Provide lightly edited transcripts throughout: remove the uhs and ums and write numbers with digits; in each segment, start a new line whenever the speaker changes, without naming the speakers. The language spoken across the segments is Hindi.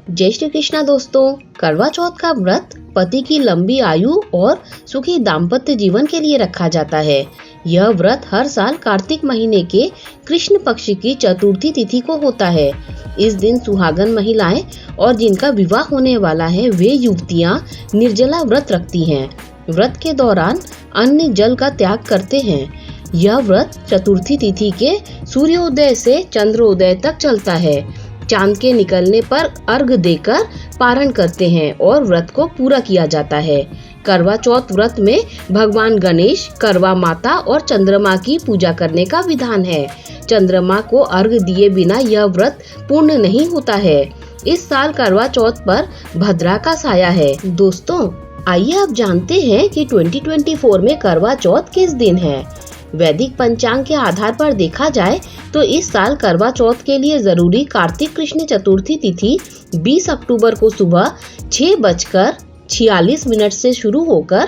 जय श्री कृष्णा दोस्तों। करवा चौथ का व्रत पति की लंबी आयु और सुखी दाम्पत्य जीवन के लिए रखा जाता है। यह व्रत हर साल कार्तिक महीने के कृष्ण पक्ष की चतुर्थी तिथि को होता है। इस दिन सुहागन महिलाएं और जिनका विवाह होने वाला है वे युवतियां निर्जला व्रत रखती हैं। व्रत के दौरान अन्न जल का त्याग करते हैं। यह व्रत चतुर्थी तिथि के सूर्योदय से चंद्रोदय तक चलता है। चांद के निकलने पर अर्घ देकर पारण करते हैं और व्रत को पूरा किया जाता है। करवा चौथ व्रत में भगवान गणेश, करवा माता और चंद्रमा की पूजा करने का विधान है। चंद्रमा को अर्घ दिए बिना यह व्रत पूर्ण नहीं होता है। इस साल करवा चौथ पर भद्रा का साया है। दोस्तों, आइए अब जानते हैं कि 2024 में करवा चौथ किस दिन है। वैदिक पंचांग के आधार पर देखा जाए तो इस साल करवा चौथ के लिए जरूरी कार्तिक कृष्ण चतुर्थी तिथि 20 अक्टूबर को सुबह 6:46 से शुरू होकर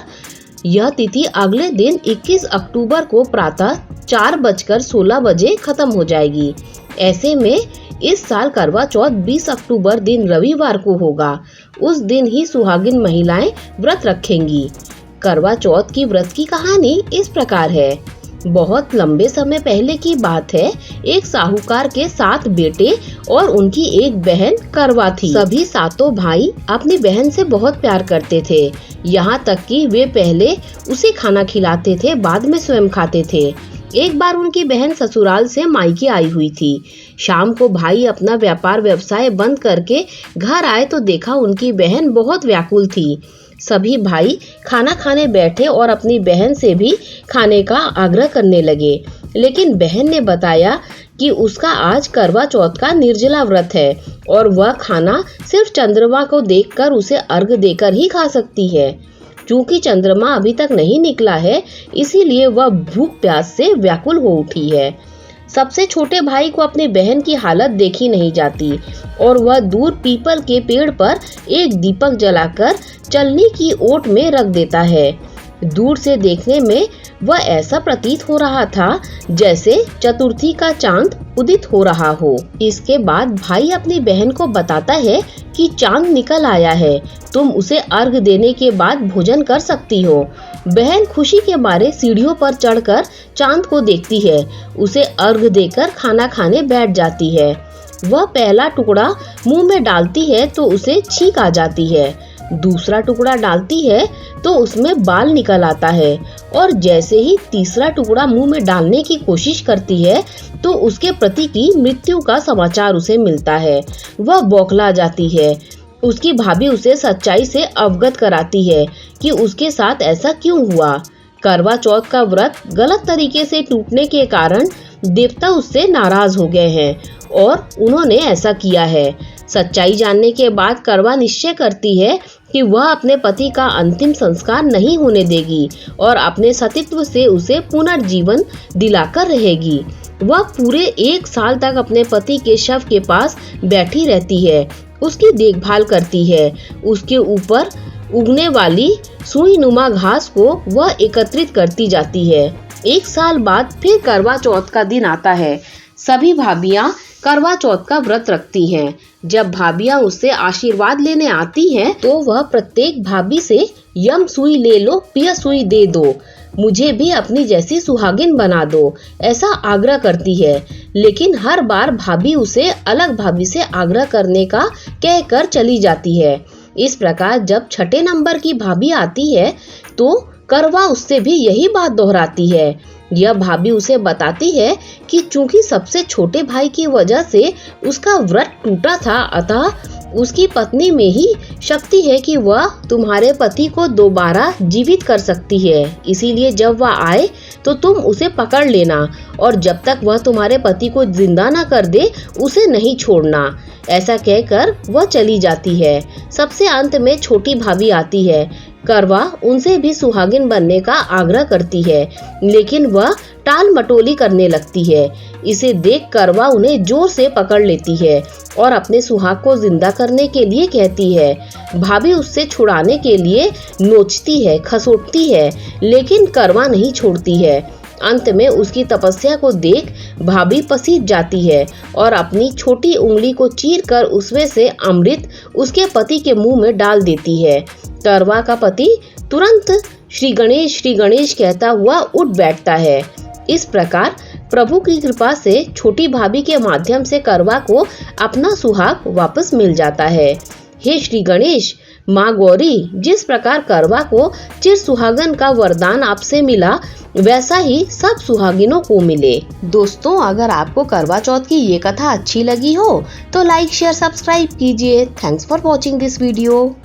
यह तिथि अगले दिन 21 अक्टूबर को प्रातः 4:16 खत्म हो जाएगी। ऐसे में इस साल करवा चौथ 20 अक्टूबर दिन रविवार को होगा। उस दिन ही सुहागिन महिलाएं व्रत रखेंगी। करवा चौथ की व्रत की कहानी इस प्रकार है। बहुत लंबे समय पहले की बात है। एक साहूकार के 7 बेटे और उनकी एक बहन करवा थी। सभी सातों भाई अपनी बहन से बहुत प्यार करते थे, यहाँ तक कि वे पहले उसे खाना खिलाते थे, बाद में स्वयं खाते थे। एक बार उनकी बहन ससुराल से मायके आई हुई थी। शाम को भाई अपना व्यापार व्यवसाय बंद करके घर आए तो देखा उनकी बहन बहुत व्याकुल थी। सभी भाई खाना खाने बैठे और अपनी बहन से भी खाने का आग्रह करने लगे, लेकिन बहन ने बताया कि उसका आज करवा चौथ का निर्जला व्रत है और वह खाना सिर्फ चंद्रमा को देखकर उसे अर्घ देकर ही खा सकती है। चूंकि चंद्रमा अभी तक नहीं निकला है, इसीलिए वह भूख प्यास से व्याकुल हो उठी है। सबसे छोटे भाई को अपनी बहन की हालत देखी नहीं जाती और वह दूर पीपल के पेड़ पर एक दीपक जलाकर चलनी की ओट में रख देता है। दूर से देखने में वह ऐसा प्रतीत हो रहा था जैसे चतुर्थी का चांद उदित हो रहा हो। इसके बाद भाई अपनी बहन को बताता है कि चांद निकल आया है, तुम उसे अर्घ देने के बाद भोजन कर सकती हो। बहन खुशी के मारे सीढ़ियों पर चढ़कर चांद को देखती है, उसे अर्घ देकर खाना खाने बैठ जाती है। वह पहला टुकड़ा मुंह में डालती है तो उसे छींक आ जाती है। दूसरा टुकड़ा डालती है तो उसमें बाल निकल आता है और जैसे ही तीसरा टुकड़ा मुंह में डालने की कोशिश करती है तो उसके पति की मृत्यु का समाचार उसे मिलता है। वह बौखला जाती है। उसकी भाभी उसे सच्चाई से अवगत कराती है कि उसके साथ ऐसा क्यों हुआ। करवा चौथ का व्रत गलत तरीके से टूटने के कारण देवता उससे नाराज हो गए हैं और उन्होंने ऐसा किया है। सच्चाई जानने के बाद करवा निश्चय करती है कि वह अपने पति का अंतिम संस्कार नहीं होने देगी और अपने सतीत्व से उसे पुनर्जीवन दिलाकर रहेगी। वह पूरे 1 साल तक अपने पति के शव के पास बैठी रहती है, उसकी देखभाल करती है। उसके ऊपर उगने वाली सुईनुमा घास को वह एकत्रित करती जाती है। 1 साल बाद फिर करवा चौथ का दिन आता है। सभी भाभियां करवा चौथ का व्रत रखती हैं। जब भाभियां उससे आशीर्वाद लेने आती हैं तो वह प्रत्येक भाभी से यम सुई ले लो, पिया सुई दे दो, मुझे भी अपनी जैसी सुहागिन बना दो, ऐसा आग्रह करती है। लेकिन हर बार भाभी उसे अलग भाभी से आग्रह करने का कहकर चली जाती है। इस प्रकार जब 6ठे नंबर की भाभी आती है तो करवा उससे भी यही बात दोहराती है। यह भाभी उसे बताती है कि चूंकि सबसे छोटे भाई की वजह से उसका व्रत टूटा था, अतः उसकी पत्नी में ही शक्ति है कि वह तुम्हारे पति को दोबारा जीवित कर सकती है। इसीलिए जब वह आए तो तुम उसे पकड़ लेना और जब तक वह तुम्हारे पति को जिंदा न कर दे उसे नहीं छोड़ना। ऐसा कहकर वह चली जाती है। सबसे अंत में छोटी भाभी आती है। करवा उनसे भी सुहागिन बनने का आग्रह करती है, लेकिन वह टाल मटोली करने लगती है। इसे देख करवा उन्हें जोर से पकड़ लेती है और अपने सुहाग को जिंदा करने के लिए कहती है। भाभी उससे छुड़ाने के लिए नोचती है, खसोटती है, लेकिन करवा नहीं छोड़ती है। अंत में उसकी तपस्या को देख भाभी पसीज जाती है और अपनी छोटी उंगली को चीरकर उसमें से अमृत उसके पति के मुंह में डाल देती है। करवा का पति तुरंत श्री गणेश कहता हुआ उठ बैठता है। इस प्रकार प्रभु की कृपा से छोटी भाभी के माध्यम से करवा को अपना सुहाग वापस मिल जाता है। हे श्री गणेश, माँ गौरी, जिस प्रकार करवा को चिर सुहागन का वरदान आपसे मिला, वैसा ही सब सुहागिनों को मिले। दोस्तों, अगर आपको करवा चौथ की ये कथा अच्छी लगी हो तो लाइक शेयर सब्सक्राइब कीजिए। Thanks for watching this video.